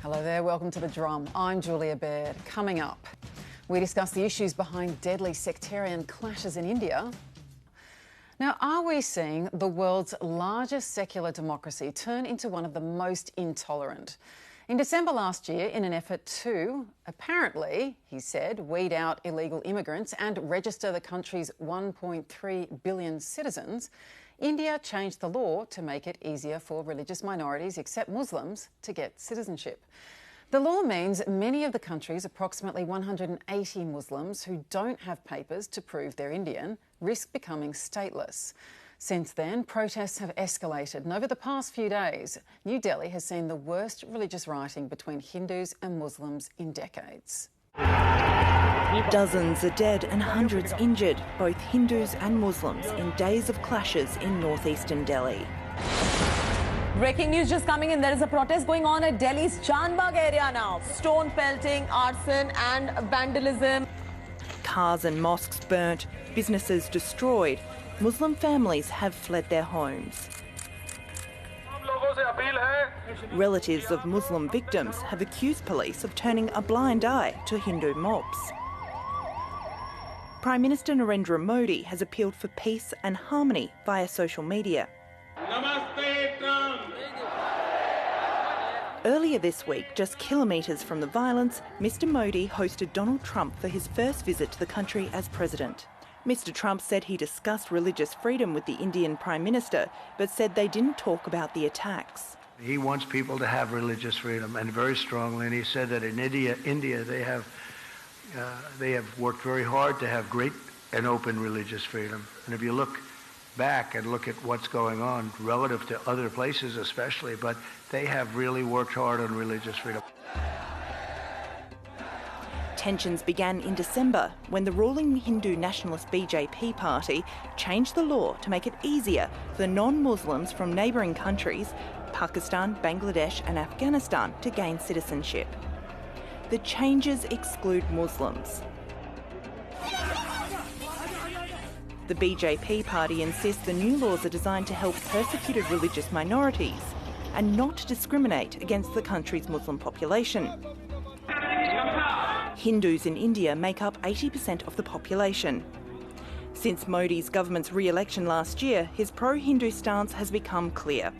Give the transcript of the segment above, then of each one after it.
Hello there, welcome to The Drum. I'm Julia Baird. Coming up, we discuss the issues behind deadly sectarian clashes in India. Now, are we seeing the world's largest secular democracy turn into one of the most intolerant? In December last year, in an effort to, apparently, he said, weed out illegal immigrants and register the country's 1.3 billion citizens, India changed the law to make it easier for religious minorities, except Muslims, to get citizenship. The law means many of the country's approximately 180 Muslims who don't have papers to prove they're Indian risk becoming stateless. Since then, protests have escalated, and over the past few days, New Delhi has seen the worst religious rioting between Hindus and Muslims in decades. Dozens are dead and hundreds injured, both Hindus and Muslims, in days of clashes in northeastern Delhi. Breaking news just coming in. There is a protest going on at Delhi's Chandbagh area now. Stone pelting, arson and vandalism. Cars and mosques burnt, businesses destroyed. Muslim families have fled their homes. Relatives of Muslim victims have accused police of turning a blind eye to Hindu mobs. Prime Minister Narendra Modi has appealed for peace and harmony via social media. Earlier this week, just kilometres from the violence, Mr Modi hosted Donald Trump for his first visit to the country as president. Mr Trump said he discussed religious freedom with the Indian Prime Minister, but said they didn't talk about the attacks. He wants people to have religious freedom, and very strongly, and he said that in India they have worked very hard to have great and open religious freedom. And if you look back and look at what's going on relative to other places especially, but they have really worked hard on religious freedom. Tensions began in December when the ruling Hindu nationalist BJP party changed the law to make it easier for non-Muslims from neighbouring countries, Pakistan, Bangladesh and Afghanistan, to gain citizenship. The changes exclude Muslims. The BJP party insists the new laws are designed to help persecuted religious minorities and not discriminate against the country's Muslim population. Hindus in India make up 80% of the population. Since Modi's government's re-election last year, his pro-Hindu stance has become clear.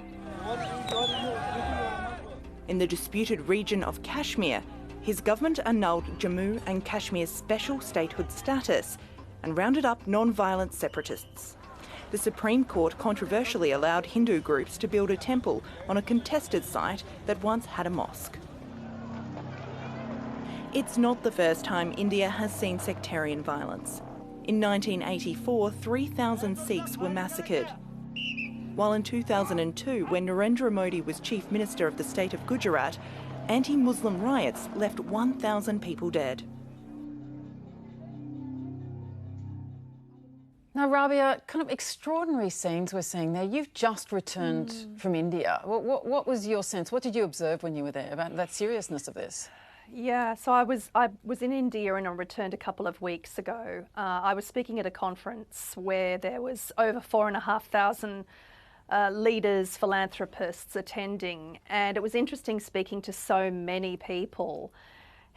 In the disputed region of Kashmir, his government annulled Jammu and Kashmir's special statehood status and rounded up non-violent separatists. The Supreme Court controversially allowed Hindu groups to build a temple on a contested site that once had a mosque. It's not the first time India has seen sectarian violence. In 1984, 3,000 Sikhs were massacred. While in 2002, when Narendra Modi was Chief Minister of the state of Gujarat, anti-Muslim riots left 1,000 people dead. Now, Rabia, kind of extraordinary scenes we're seeing there. You've just returned from India. What was your sense? What did you observe when you were there about that seriousness of this? Yeah, so I was in India and I returned a couple of weeks ago. I was speaking at a conference where there was over 4,500 leaders, philanthropists attending, and it was interesting speaking to so many people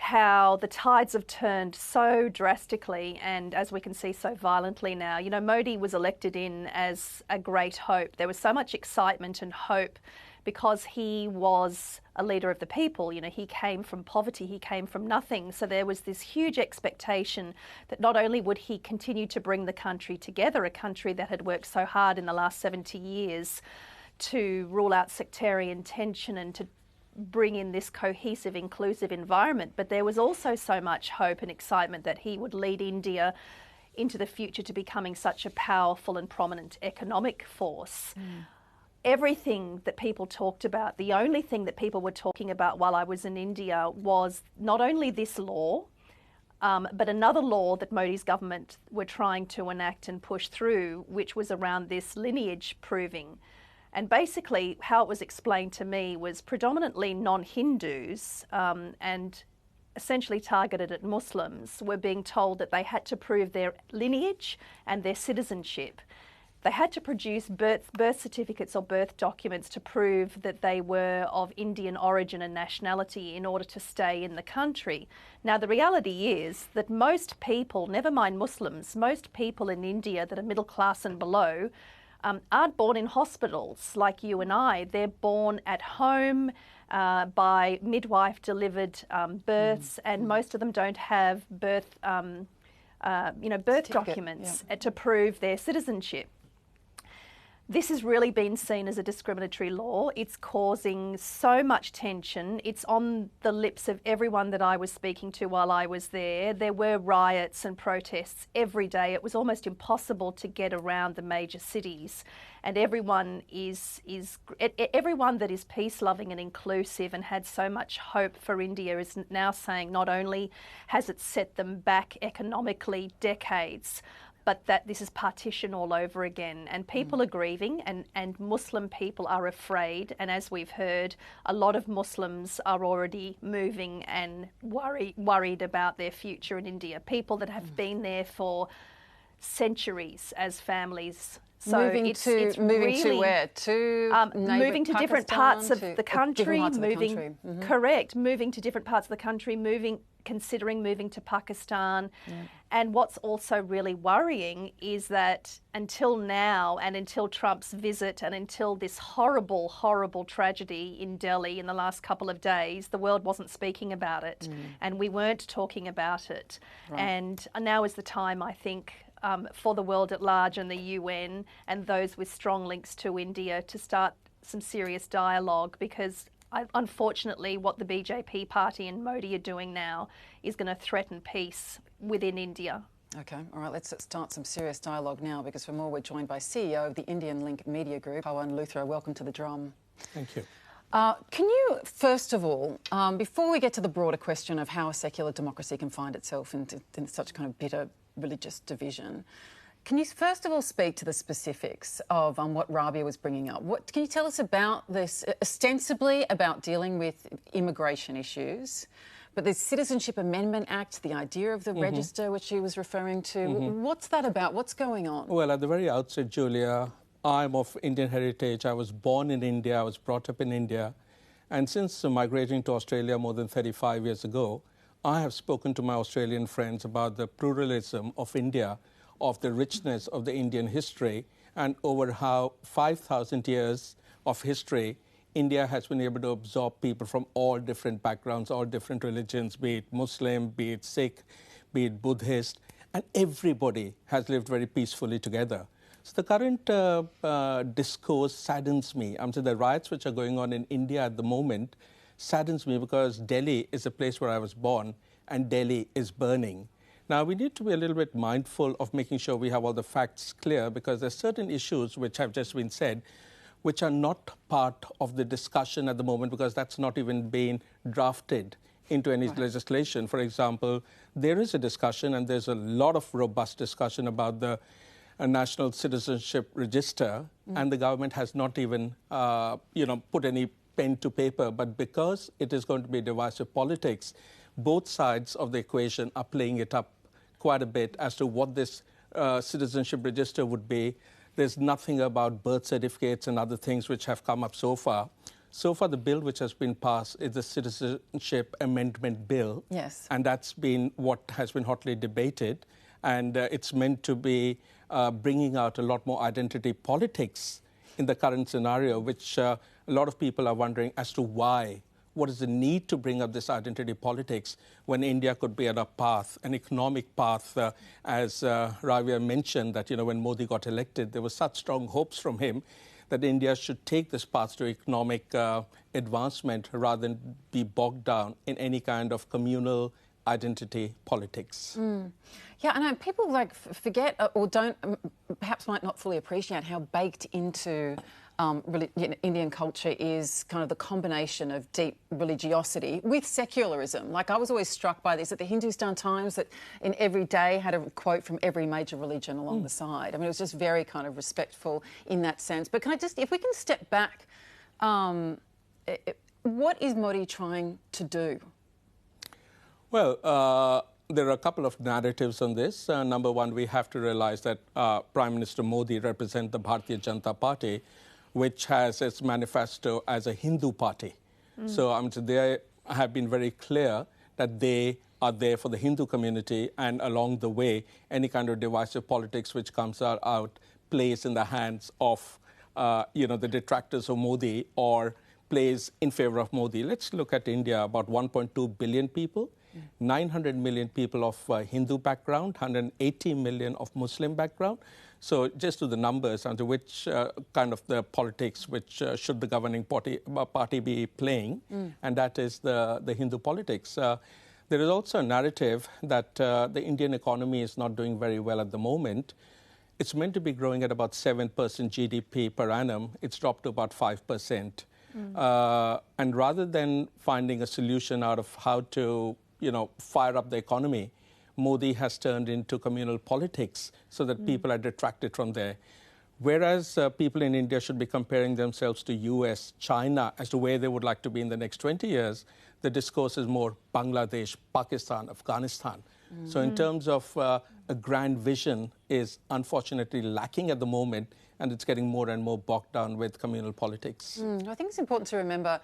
how the tides have turned so drastically and, as we can see, so violently now. You know, Modi was elected in as a great hope. There was so much excitement and hope because he was a leader of the people. You know, he came from poverty, he came from nothing. So there was this huge expectation that not only would he continue to bring the country together, a country that had worked so hard in the last 70 years to rule out sectarian tension and to bring in this cohesive, inclusive environment, but there was also so much hope and excitement that he would lead India into the future to becoming such a powerful and prominent economic force. Everything that people talked about, the only thing that people were talking about while I was in India was not only this law, but another law that Modi's government were trying to enact and push through, which was around this lineage proving. And basically how it was explained to me was predominantly non-Hindus and essentially targeted at Muslims were being told that they had to prove their lineage and their citizenship. they had to produce birth certificates or birth documents to prove that they were of Indian origin and nationality in order to stay in the country. Now, the reality is that most people, never mind Muslims, most people in India that are middle class and below aren't born in hospitals like you and I. They're born at home by midwife-delivered births, and most of them don't have birth documents to prove their citizenship. This has really been seen as a discriminatory law. It's causing so much tension. It's on the lips of everyone that I was speaking to while I was there. There were riots and protests every day. It was almost impossible to get around the major cities. And everyone that is peace-loving and inclusive and had so much hope for India is now saying not only has it set them back economically decades, but that this is partition all over again. And people are grieving, and Muslim people are afraid. And as we've heard, a lot of Muslims are already moving and worried about their future in India. People that have been there for centuries as families. So moving to where? To moving to different parts of the country. Correct. Moving to different parts of the country. Considering moving to Pakistan. And what's also really worrying is that until now, and until Trump's visit, and until this horrible, horrible tragedy in Delhi in the last couple of days, the world wasn't speaking about it, and we weren't talking about it. Right. And now is the time, I think, for the world at large and the UN and those with strong links to India to start some serious dialogue, because unfortunately what the BJP party and Modi are doing now is going to threaten peace within India. Okay, all right, let's start some serious dialogue now, because for more we're joined by CEO of the Indian Link Media Group, Pawan Luthra. Welcome to The Drum. Thank you. Can you, first of all, before we get to the broader question of how a secular democracy can find itself in such kind of bitter religious division, can you first of all speak to the specifics of what Rabia was bringing up? What can you tell us about this, ostensibly about dealing with immigration issues, but the Citizenship Amendment Act, the idea of the register, which she was referring to, what's that about? What's going on? Well, at the very outset, Julia, I'm of Indian heritage. I was born in India. I was brought up in India. And since migrating to Australia more than 35 years ago, I have spoken to my Australian friends about the pluralism of India, of the richness of the Indian history, and over how 5,000 years of history, India has been able to absorb people from all different backgrounds, all different religions, be it Muslim, be it Sikh, be it Buddhist, and everybody has lived very peacefully together. So the current discourse saddens me. I'm saying the riots which are going on in India at the moment saddens me, because Delhi is a place where I was born, and Delhi is burning. Now, we need to be a little bit mindful of making sure we have all the facts clear, because there's certain issues which have just been said which are not part of the discussion at the moment, because that's not even been drafted into any legislation. For example, there is a discussion, and there's a lot of robust discussion about the National Citizenship Register, and the government has not even put any pen to paper. But because it is going to be divisive politics, both sides of the equation are playing it up quite a bit as to what this citizenship register would be. There's nothing about birth certificates and other things which have come up so far. So far, the bill which has been passed is the Citizenship Amendment Bill. Yes. And that's been what has been hotly debated. And it's meant to be bringing out a lot more identity politics in the current scenario, which a lot of people are wondering as to why. What is the need to bring up this identity politics when India could be on a path, an economic path, as Rabia mentioned, that, when Modi got elected, there were such strong hopes from him that India should take this path to economic advancement rather than be bogged down in any kind of communal identity politics. Yeah, I know people forget or don't, perhaps might not fully appreciate how baked into Indian culture is kind of the combination of deep religiosity with secularism. Like, I was always struck by this at the Hindustan Times, that in every day had a quote from every major religion along the side. I mean, it was just very kind of respectful in that sense. But can I just, if we can step back, what is Modi trying to do? Well, there are a couple of narratives on this. Number one, we have to realize that Prime Minister Modi represents the Bharatiya Janata Party, which has its manifesto as a Hindu party. So they have been very clear that they are there for the Hindu community, and along the way, any kind of divisive politics which comes out plays in the hands of the detractors of Modi or plays in favor of Modi. Let's look at India, about 1.2 billion people, 900 million people of Hindu background, 180 million of Muslim background. So just to the numbers, under which kind of the politics which should the governing party be playing, and that is the Hindu politics. There is also a narrative that the Indian economy is not doing very well at the moment. It's meant to be growing at about 7% GDP per annum. It's dropped to about 5%. And rather than finding a solution out of how to, fire up the economy, Modi has turned into communal politics so that people are detracted from there. Whereas people in India should be comparing themselves to US, China, as to where they would like to be in the next 20 years, the discourse is more Bangladesh, Pakistan, Afghanistan. So in terms of a grand vision is unfortunately lacking at the moment, and it's getting more and more bogged down with communal politics. I think it's important to remember,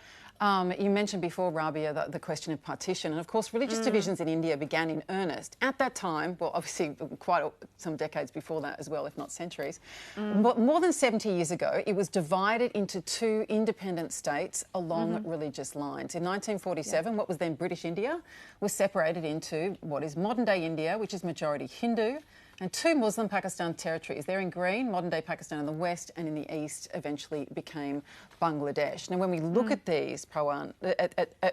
you mentioned before, Rabia, the question of partition. And of course, religious divisions in India began in earnest at that time, well, obviously quite some decades before that as well, if not centuries. But more than 70 years ago, it was divided into two independent states along religious lines. In 1947, what was then British India was separated into what is modern-day India, which is majority Hindu, and two Muslim Pakistan territories. They're in green, modern-day Pakistan in the west, and in the east eventually became Bangladesh. Now, when we look at these, Pawan,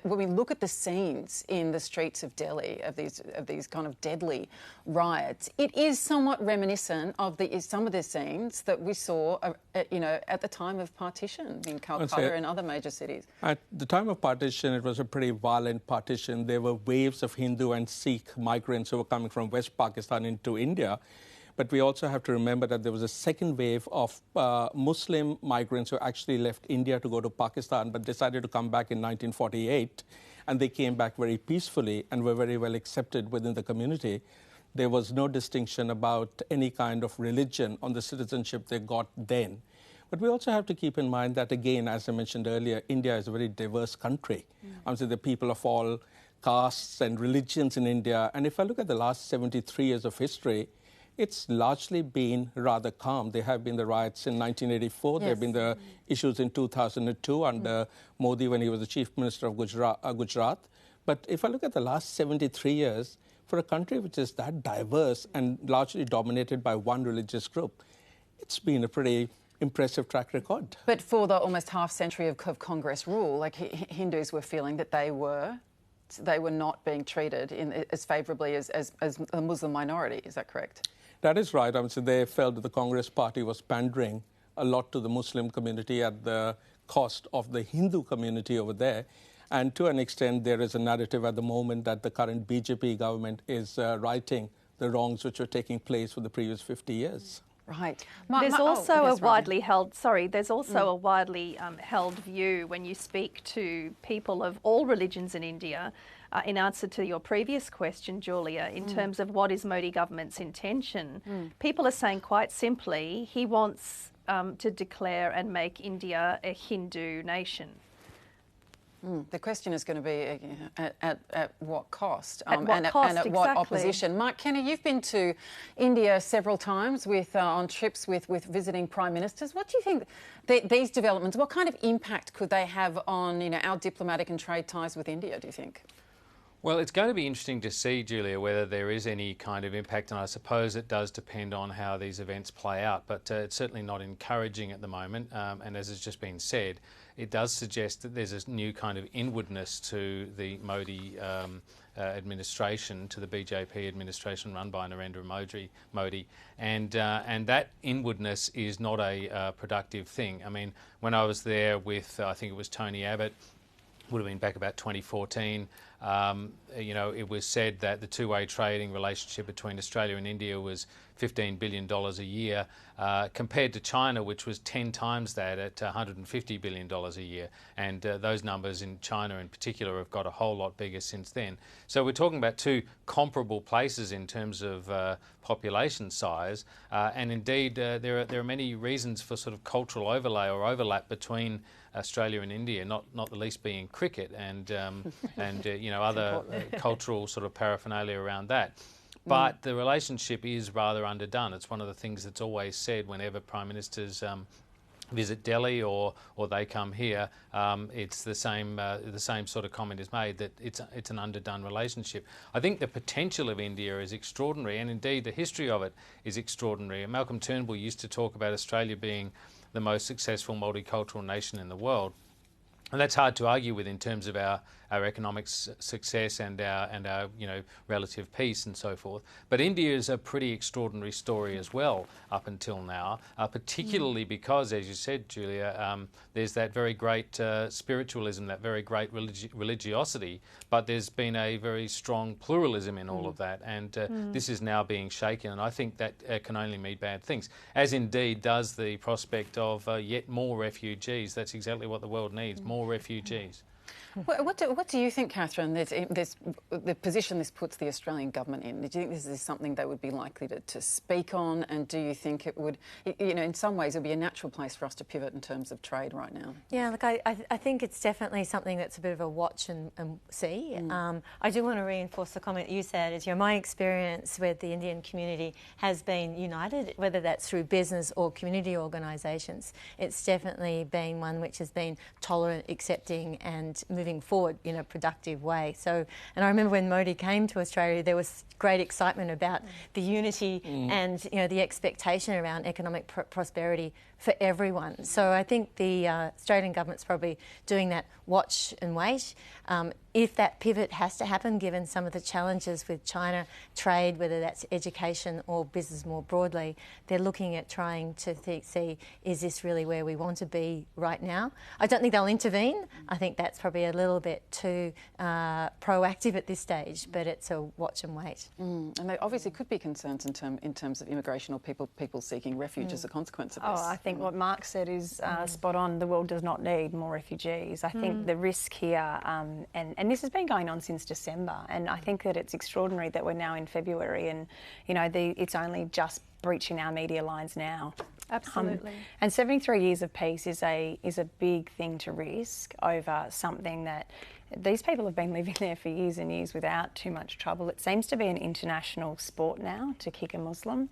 when we look at the scenes in the streets of Delhi of these kind of deadly riots, it is somewhat reminiscent of some of the scenes that we saw, at the time of partition in Calcutta and other major cities. At the time of partition, it was a pretty violent partition. There were waves of Hindu and Sikh migrants who were coming from West Pakistan into India. But we also have to remember that there was a second wave of Muslim migrants who actually left India to go to Pakistan, but decided to come back in 1948. And they came back very peacefully and were very well accepted within the community. There was no distinction about any kind of religion on the citizenship they got then. But we also have to keep in mind that, again, as I mentioned earlier, India is a very diverse country. So the people of all castes and religions in India. And if I look at the last 73 years of history, it's largely been rather calm. There have been the riots in 1984. There have been the issues in 2002 under Modi when he was the chief minister of Gujarat. But if I look at the last 73 years, for a country which is that diverse and largely dominated by one religious group, it's been a pretty impressive track record. But for the almost half century of Congress rule, like Hindus were feeling that they were not being treated as favourably as a Muslim minority. Is that correct? That is right. So they felt that the Congress party was pandering a lot to the Muslim community at the cost of the Hindu community over there. And to an extent, there is a narrative at the moment that the current BJP government is righting the wrongs which were taking place for the previous 50 years. Right. There's also a widely held view when you speak to people of all religions in India, in answer to your previous question, Julia, in terms of what is Modi government's intention. People are saying quite simply he wants to declare and make India a Hindu nation. The question is going to be at what cost? At what cost, and at what opposition? Mark Kenny, you've been to India several times on trips with visiting prime ministers. What do you think these developments, what kind of impact could they have on our diplomatic and trade ties with India, do you think? Well, it's going to be interesting to see, Julia, whether there is any kind of impact, and I suppose it does depend on how these events play out, but it's certainly not encouraging at the moment, and as has just been said, it does suggest that there's a new kind of inwardness to the Modi administration, to the BJP administration run by Narendra Modi, and that inwardness is not a productive thing. I mean, when I was there with, I think it was Tony Abbott, would have been back about 2014. You know, it was said that the two-way trading relationship between Australia and India was $15 billion a year, compared to China, which was 10 times that at $150 billion a year. And those numbers in China in particular have got a whole lot bigger since then. So we're talking about two comparable places in terms of population size. And indeed, there are many reasons for sort of cultural overlay or overlap between Australia and India, not the least being cricket and you know, other cultural sort of paraphernalia around that. But the relationship is rather underdone. It's one of the things that's always said whenever Prime Ministers visit Delhi or they come here. It's the same sort of comment is made, that it's an underdone relationship. I think the potential of India is extraordinary, and indeed the history of it is extraordinary. And Malcolm Turnbull used to talk about Australia being the most successful multicultural nation in the world. And that's hard to argue with in terms of our economic success and our you know, relative peace and so forth. But India is a pretty extraordinary story as well up until now, particularly because, as you said, Julia, there's that very great spiritualism, that very great religiosity, but there's been a very strong pluralism in all of that, and this is now being shaken, and I think that can only mean bad things, as indeed does the prospect of yet more refugees. That's exactly what the world needs, more refugees. What do you think, Catherine, the position this puts the Australian government in? Do you think this is something they would be likely to speak on? And do you think it would, you know, in some ways it would be a natural place for us to pivot in terms of trade right now? Yeah, look, I think it's definitely something that's a bit of a watch and see. I do want to reinforce the comment you said, is, you know, my experience with the Indian community has been united, whether that's through business or community organisations. It's definitely been one which has been tolerant, accepting and moving forward in a productive way. So, and I remember when Modi came to Australia, there was great excitement about the unity and, you know, the expectation around economic prosperity for everyone. So I think the Australian government's probably doing that watch and wait. If that pivot has to happen, given some of the challenges with China trade, whether that's education or business more broadly, they're looking at trying to see, is this really where we want to be right now? I don't think they'll intervene. I think that's probably a little bit too proactive at this stage, but it's a watch and wait. And there obviously could be concerns in terms of immigration or people seeking refuge as a consequence of this. Oh, I think what Mark said is spot on. The world does not need more refugees. I think the risk here, and this has been going on since December, and I think that it's extraordinary that we're now in February and, you know, it's only just breaching our media lines now. Absolutely. And 73 years of peace is a big thing to risk over something that these people have been living there for years and years without too much trouble. It seems to be an international sport now to kick a Muslim.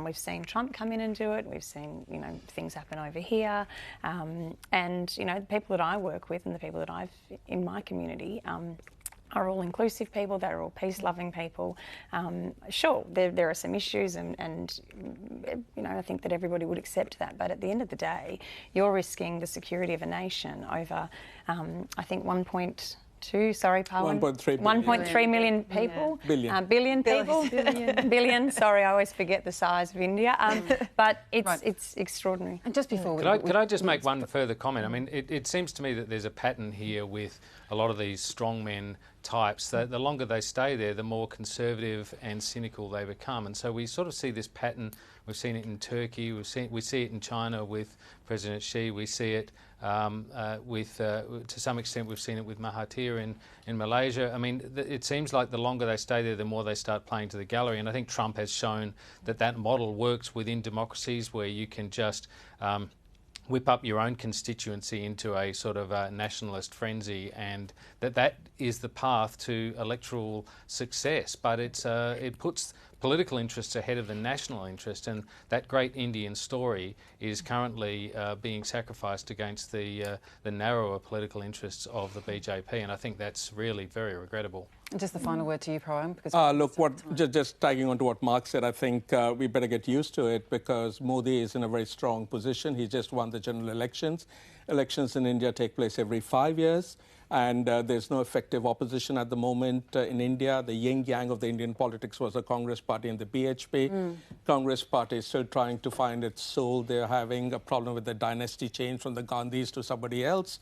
We've seen Trump come in and do it. We've seen, you know, things happen over here. And, you know, the people that I work with and the people that I've in my community are all inclusive people, they're all peace-loving people. Sure, there are some issues and, you know, I think that everybody would accept that, but at the end of the day, you're risking the security of a nation over, I think 1.3 million people. Billion. Billion people. Billion, sorry, I always forget the size of India. But it's extraordinary. And just before could I just make one further comment? I mean, it seems to me that there's a pattern here with a lot of these strongmen types, that the longer they stay there, the more conservative and cynical they become. And so we sort of see this pattern. We've seen it in Turkey. We see it in China with President Xi. We see it to some extent, we've seen it with Mahathir in Malaysia. I mean, it seems like the longer they stay there, the more they start playing to the gallery. And I think Trump has shown that model works within democracies, where you can just whip up your own constituency into a sort of nationalist frenzy, and that is the path to electoral success. But it puts political interests ahead of the national interest, and that great Indian story is currently being sacrificed against the narrower political interests of the BJP, and I think that's really very regrettable. And just the final word to you, Pawan. Just tagging on to what Mark said, I think we better get used to it, because Modi is in a very strong position. He just won the general elections. Elections in India take place every 5 years, and there's no effective opposition at the moment in India. The yin-yang of the Indian politics was the Congress Party and the BHP. Congress Party is still trying to find its soul. They're having a problem with the dynasty change from the Gandhis to somebody else.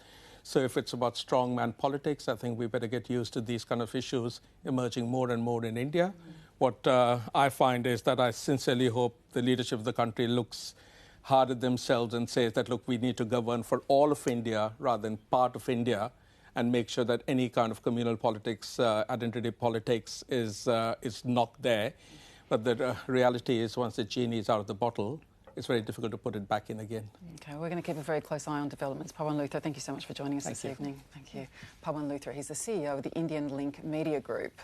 So if it's about strongman politics, I think we better get used to these kind of issues emerging more and more in India. What I find is that I sincerely hope the leadership of the country looks hard at themselves and says that, look, we need to govern for all of India rather than part of India, and make sure that any kind of communal politics, identity politics is not there. But the reality is, once the genie is out of the bottle, it's very difficult to put it back in again. OK, we're going to keep a very close eye on developments. Pawan Luthra, thank you so much for joining us this evening. Thank you. Pawan Luthra, he's the CEO of the Indian Link Media Group.